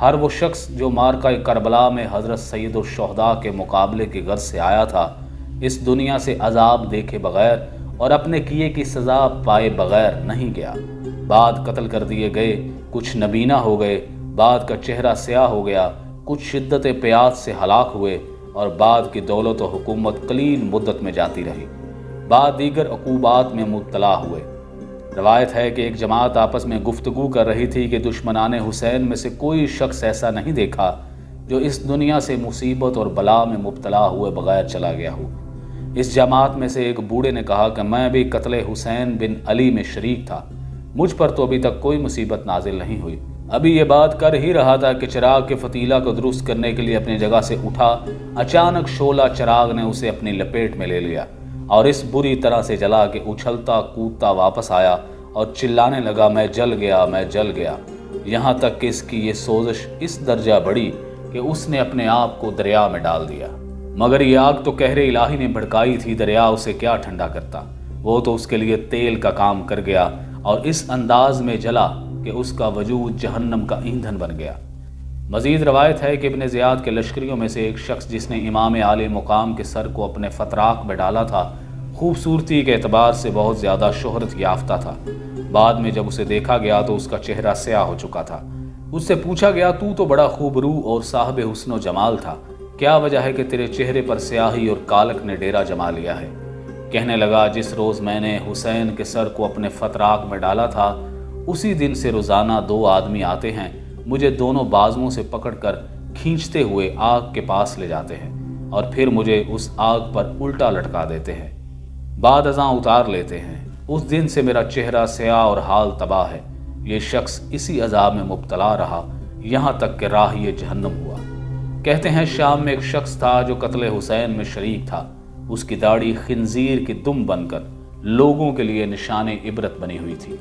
ہر وہ شخص جو معرکہ کربلا میں حضرت سید الشہداء کے مقابلے کی غرض سے آیا تھا، اس دنیا سے عذاب دیکھے بغیر اور اپنے کیے کی سزا پائے بغیر نہیں گیا۔ بعد قتل کر دیے گئے، کچھ نبینا ہو گئے، بعد کا چہرہ سیاہ ہو گیا، کچھ شدت پیاس سے ہلاک ہوئے، اور بعد کی دولت و حکومت قلیل مدت میں جاتی رہی، بعد دیگر عقوبات میں مبتلا ہوئے۔ روایت ہے کہ ایک جماعت آپس میں گفتگو کر رہی تھی کہ دشمنان حسین میں سے کوئی شخص ایسا نہیں دیکھا جو اس دنیا سے مصیبت اور بلا میں مبتلا ہوئے بغیر چلا گیا ہو۔ اس جماعت میں سے ایک بوڑھے نے کہا کہ میں بھی قتل حسین بن علی میں شریک تھا، مجھ پر تو ابھی تک کوئی مصیبت نازل نہیں ہوئی۔ ابھی یہ بات کر ہی رہا تھا کہ چراغ کے فتیلہ کو درست کرنے کے لیے اپنی جگہ سے اٹھا، اچانک شعلہ چراغ نے اسے اپنی لپیٹ میں لے لیا اور اس بری طرح سے جلا کہ اچھلتا کودتا واپس آیا اور چلانے لگا، میں جل گیا، میں جل گیا، یہاں تک کہ اس کی یہ سوزش اس درجہ بڑھی کہ اس نے اپنے آپ کو دریا میں ڈال دیا۔ مگر یہ آگ تو قہر الہی نے بھڑکائی تھی، دریا اسے کیا ٹھنڈا کرتا، وہ تو اس کے لیے تیل کا کام کر گیا اور اس انداز میں جلا کہ اس کا وجود جہنم کا ایندھن بن گیا۔ مزید روایت ہے کہ ابن زیاد کے لشکریوں میں سے ایک شخص جس نے امام عالی مقام کے سر کو اپنے فتراک میں ڈالا تھا، خوبصورتی کے اعتبار سے بہت زیادہ شہرت یافتہ تھا۔ بعد میں جب اسے دیکھا گیا تو اس کا چہرہ سیاہ ہو چکا تھا۔ اس سے پوچھا گیا، تو بڑا خوبرو اور صاحب حسن و جمال تھا، کیا وجہ ہے کہ تیرے چہرے پر سیاہی اور کالک نے ڈیرا جما لیا ہے؟ کہنے لگا، جس روز میں نے حسین کے سر کو اپنے فتراک میں ڈالا تھا، اسی دن سے روزانہ 2 آدمی آتے ہیں، مجھے دونوں بازوؤں سے پکڑ کر کھینچتے ہوئے آگ کے پاس لے جاتے ہیں اور پھر مجھے اس آگ پر الٹا لٹکا دیتے ہیں، بعد ازاں اتار لیتے ہیں۔ اس دن سے میرا چہرہ سیاہ اور حال تباہ ہے۔ یہ شخص اسی عذاب میں مبتلا رہا یہاں تک کہ راہی جہنم ہوا۔ کہتے ہیں شام میں ایک شخص تھا جو قتل حسین میں شریک تھا، اس کی داڑھی خنزیر کی دم بن کر لوگوں کے لیے نشان عبرت بنی ہوئی تھی۔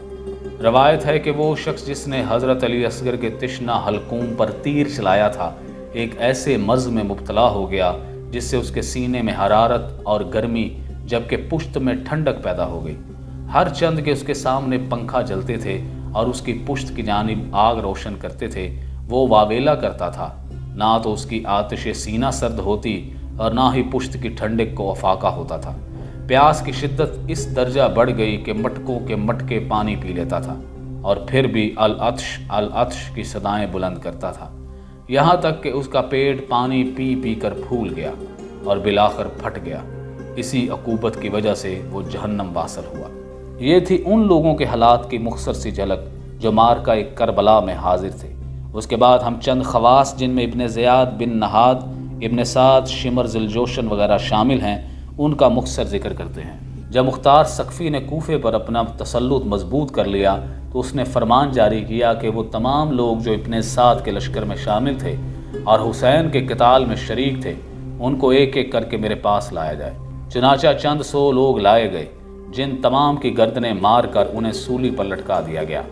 روایت ہے کہ وہ شخص جس نے حضرت علی اصغر کے تشنہ حلقوم پر تیر چلایا تھا، ایک ایسے مرض میں مبتلا ہو گیا جس سے اس کے سینے میں حرارت اور گرمی جبکہ پشت میں ٹھنڈک پیدا ہو گئی۔ ہر چند کے اس کے سامنے پنکھا جلتے تھے اور اس کی پشت کی جانب آگ روشن کرتے تھے، وہ واویلا کرتا تھا، نہ تو اس کی آتش سینہ سرد ہوتی اور نہ ہی پشت کی ٹھنڈک کو افاقہ ہوتا تھا۔ پیاس کی شدت اس درجہ بڑھ گئی کہ مٹکوں کے مٹکے پانی پی لیتا تھا اور پھر بھی العطش العطش کی صدائیں بلند کرتا تھا، یہاں تک کہ اس کا پیٹ پانی پی پی کر پھول گیا اور بالآخر پھٹ گیا۔ اسی عقوبت کی وجہ سے وہ جہنم واصل ہوا۔ یہ تھی ان لوگوں کے حالات کی مختصر سی جھلک جو معرکہ کربلا میں حاضر تھے۔ اس کے بعد ہم چند خواص جن میں ابن زیاد بن نہاد، ابن سعد، شمر ذوالجوشن وغیرہ شامل ہیں، ان کا مختصر ذکر کرتے ہیں۔ جب مختار ثقفی نے کوفے پر اپنا تسلط مضبوط کر لیا تو اس نے فرمان جاری کیا کہ وہ تمام لوگ جو ابن سعد کے لشکر میں شامل تھے اور حسین کے قتال میں شریک تھے، ان کو ایک ایک کر کے میرے پاس لایا جائے۔ چنانچہ چند 100 لوگ لائے گئے، جن تمام کی گردنیں مار کر انہیں سولی پر لٹکا دیا گیا۔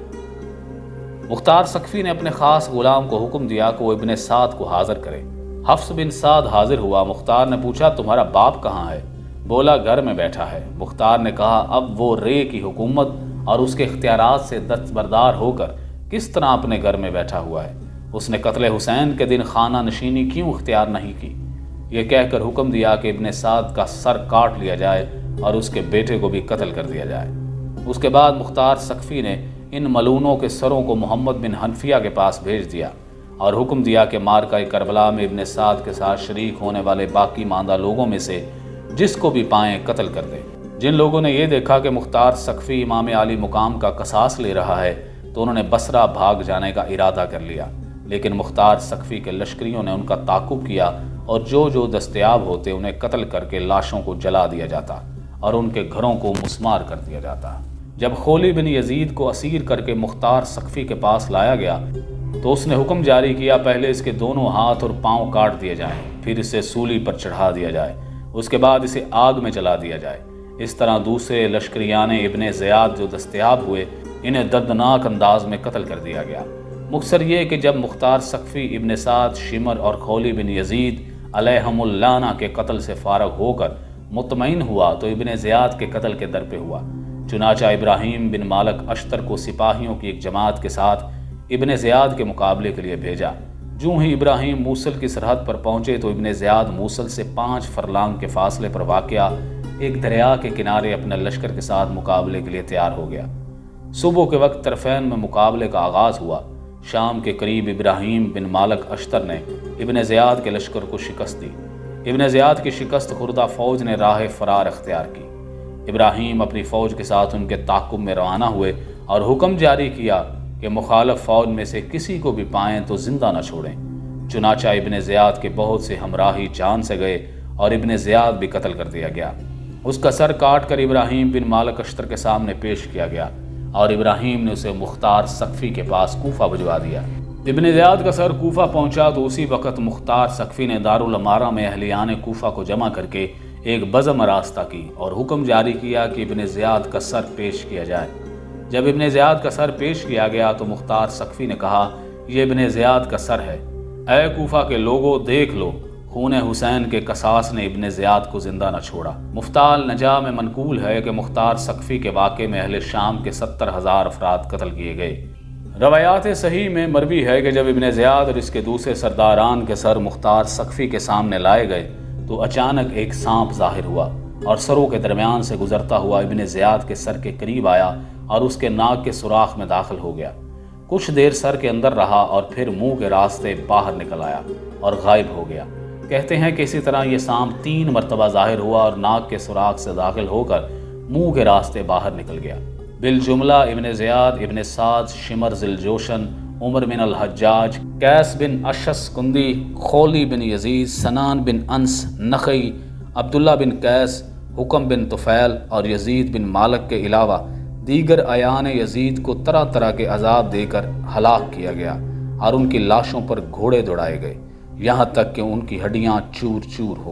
مختار ثقفی نے اپنے خاص غلام کو حکم دیا کہ وہ ابن سعد کو حاضر کرے۔ حفص بن سعد حاضر ہوا۔ مختار نے پوچھا، تمہارا باپ کہاں ہے؟ بولا، گھر میں بیٹھا ہے۔ مختار نے کہا، اب وہ رے کی حکومت اور اس کے اختیارات سے دستبردار ہو کر کس طرح اپنے گھر میں بیٹھا ہوا ہے؟ اس نے قتل حسین کے دن خانہ نشینی کیوں اختیار نہیں کی؟ یہ کہہ کر حکم دیا کہ ابن سعد کا سر کاٹ لیا جائے اور اس کے بیٹے کو بھی قتل کر دیا جائے۔ اس کے بعد مختار ثقفی نے ان ملونوں کے سروں کو محمد بن حنفیہ کے پاس بھیج دیا اور حکم دیا کہ معرکہ کربلا میں ابن سعد کے ساتھ شریک ہونے والے باقی ماندہ لوگوں میں سے جس کو بھی پائیں قتل کر دیں۔ جن لوگوں نے یہ دیکھا کہ مختار ثقفی امام عالی مقام کا قصاص لے رہا ہے تو انہوں نے بصرہ بھاگ جانے کا ارادہ کر لیا، لیکن مختار ثقفی کے لشکریوں نے ان کا تعاقب کیا اور جو دستیاب ہوتے انہیں قتل کر کے لاشوں کو جلا دیا جاتا اور ان کے گھروں کو مسمار کر دیا جاتا۔ جب خولی بن یزید کو اسیر کر کے مختار ثقفی کے پاس لایا گیا تو اس نے حکم جاری کیا، پہلے اس کے دونوں ہاتھ اور پاؤں کاٹ دیے جائیں، پھر اسے سولی پر چڑھا دیا جائے، اس کے بعد اسے آگ میں جلا دیا جائے۔ اس طرح دوسرے لشکریان ابن زیاد جو دستیاب ہوئے انہیں دردناک انداز میں قتل کر دیا گیا۔ مختصر یہ کہ جب مختار ثقفی ابن سعد، شمر اور خولی بن یزید علیہم اللعنہ کے قتل سے فارغ ہو کر مطمئن ہوا تو ابن زیاد کے قتل کے در پہ ہوا۔ چنانچہ ابراہیم بن مالک اشتر کو سپاہیوں کی ایک جماعت کے ساتھ ابن زیاد کے مقابلے کے لیے بھیجا۔ جوں ہی ابراہیم موصل کی سرحد پر پہنچے تو ابن زیاد موصل سے 5 فرلانگ کے فاصلے پر واقع ایک دریا کے کنارے اپنے لشکر کے ساتھ مقابلے کے لیے تیار ہو گیا۔ صبح کے وقت طرفین میں مقابلے کا آغاز ہوا۔ شام کے قریب ابراہیم بن مالک اشتر نے ابن زیاد کے لشکر کو شکست دی۔ ابن زیاد کی شکست خوردہ فوج نے راہ فرار اختیار کی۔ ابراہیم اپنی فوج کے ساتھ ان کے تعاقب میں روانہ ہوئے اور حکم جاری کیا کہ مخالف فوج میں سے کسی کو بھی پائیں تو زندہ نہ چھوڑیں۔ چنانچہ ابن زیاد کے بہت سے ہمراہی جان سے گئے اور ابن زیاد بھی قتل کر دیا گیا۔ اس کا سر کاٹ کر ابراہیم بن مالک اشتر کے سامنے پیش کیا گیا اور ابراہیم نے اسے مختار ثقفی کے پاس کوفہ بھجوا دیا۔ ابن زیاد کا سر کوفہ پہنچا تو اسی وقت مختار ثقفی نے دارالامارہ میں اہلیان کوفہ کو جمع کر کے ایک بزم راستہ کی اور حکم جاری کیا کہ ابن زیاد کا سر پیش کیا جائے۔ جب ابن زیاد کا سر پیش کیا گیا تو مختار ثقفی نے کہا، یہ ابن زیاد کا سر ہے، اے کوفہ کے لوگوں دیکھ لو، خون حسین کے قصاص نے ابن زیاد کو زندہ نہ چھوڑا۔ مفتال نجا میں منقول ہے کہ مختار ثقفی کے واقعے میں اہل شام کے 70,000 افراد قتل کیے گئے۔ روایات صحیح میں مروی ہے کہ جب ابن زیاد اور اس کے دوسرے سرداران کے سر مختار ثقفی کے سامنے لائے گئے تو اچانک ایک سانپ ظاہر ہوا اور سروں کے درمیان سے گزرتا ہوا ابن زیاد کے سر کے قریب آیا اور اس کے ناک کے سوراخ میں داخل ہو گیا۔ کچھ دیر سر کے اندر رہا اور پھر منہ کے راستے باہر نکل آیا اور غائب ہو گیا۔ کہتے ہیں کہ اسی طرح یہ سانپ 3 مرتبہ ظاہر ہوا اور ناک کے سوراخ سے داخل ہو کر منہ کے راستے باہر نکل گیا۔ بالجملہ ابن زیاد، ابن سعد، شمر ذی الجوشن، عمر بن الحجاج، قیس بن اشس کندی، خولی بن یزید، سنان بن انس نخعی، عبداللہ بن قیس، حکم بن طفیل اور یزید بن مالک کے علاوہ دیگر اعیان یزید کو طرح طرح کے عذاب دے کر ہلاک کیا گیا اور ان کی لاشوں پر گھوڑے دوڑائے گئے، یہاں تک کہ ان کی ہڈیاں چور چور ہو